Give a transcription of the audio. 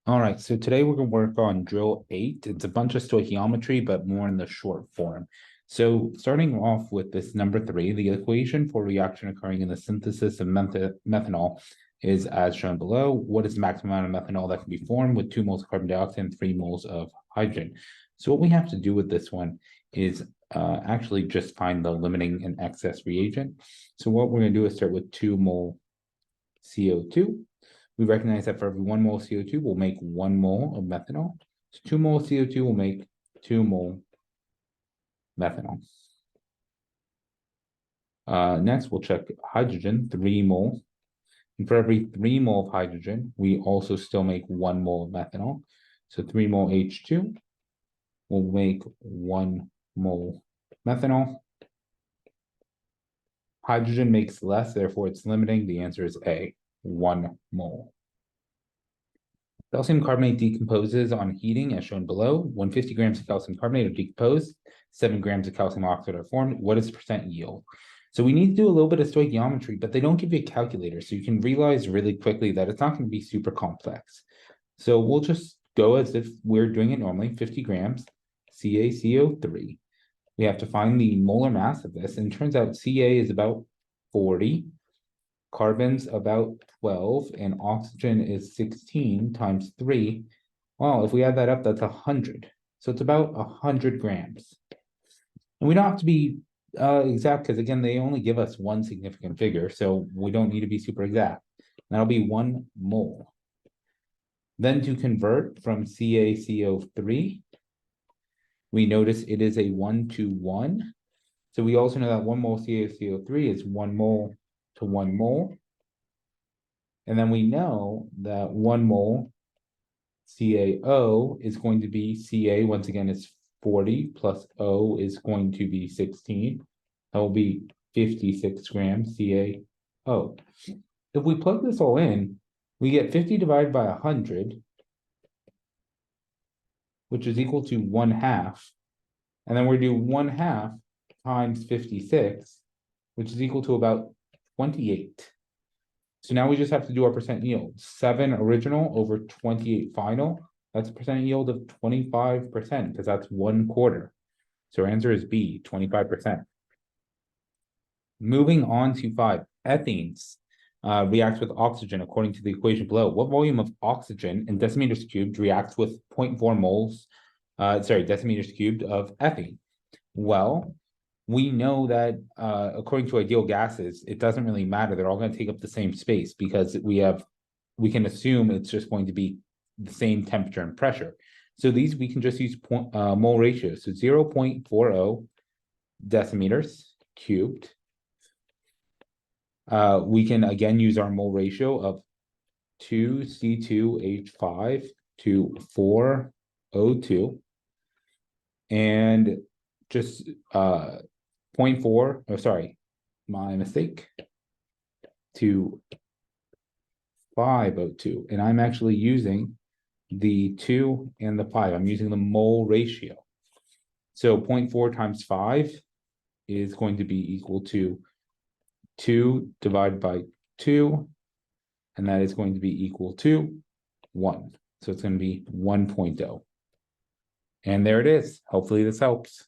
All right, so today we're going to work on drill 8. It's a bunch of stoichiometry, but more in the short form. So starting off with this number 3, the equation for reaction occurring in the synthesis of methanol is as shown below. What is the maximum amount of methanol that can be formed with 2 moles of carbon dioxide and 3 moles of hydrogen? So what we have to do with this one is actually just find the limiting and excess reagent. So what we're going to do is start with 2 mole CO2. We recognize that for every 1 mole CO2, we'll make 1 mole of methanol. So 2 mole CO2 will make 2 mole methanol. Next, we'll check hydrogen, 3 mole. And for every 3 mole of hydrogen, we also still make 1 mole of methanol. So 3 mole H2 will make 1 mole methanol. Hydrogen makes less, therefore it's limiting. The answer is A, 1 mole. Calcium carbonate decomposes on heating as shown below. When 50 grams of calcium carbonate are decomposed, 7 grams of calcium oxide are formed. What is percent yield? So we need to do a little bit of stoichiometry, but they don't give you a calculator. So you can realize really quickly that it's not going to be super complex. So we'll just go as if we're doing it normally, 50 grams, CaCO3. We have to find the molar mass of this, and it turns out Ca is about 40. Carbon's about 12, and oxygen is 16 times 3. Well, if we add that up, that's 100. So it's about 100 grams. And we don't have to be exact because, again, they only give us one significant figure, so we don't need to be super exact. That'll be 1 mole. Then to convert from CaCO3, we notice it is a 1-to-1. So we also know that 1 mole CaCO3 is 1 mole to 1 mole. And then we know that 1 mole CaO is going to be Ca, once again, is 40 plus O is going to be 16. That will be 56 grams CaO. If we plug this all in, we get 50 divided by 100, which is equal to 1/2. And then we do 1/2 times 56, which is equal to about 28. So now we just have to do our percent yield. 7 original over 28 final. That's a percent yield of 25% because that's 1/4. So our answer is B, 25%. Moving on to 5, ethanes reacts with oxygen according to the equation below. What volume of oxygen in decimeters cubed reacts with 0.4 moles, decimeters cubed of ethane? Well, we know that according to ideal gases, it doesn't really matter. They're all going to take up the same space because we can assume it's just going to be the same temperature and pressure. So these we can just use mole ratios. So 0.40 decimeters cubed. We can again use our mole ratio of 2C2H5 to 4O2. And just 0.4, oh, sorry, my mistake, to 5O2. And I'm actually using the 2 and the 5. I'm using the mole ratio. So 0.4 times 5 is going to be equal to 2 divided by 2, and that is going to be equal to 1. So it's going to be 1.0. And there it is. Hopefully this helps.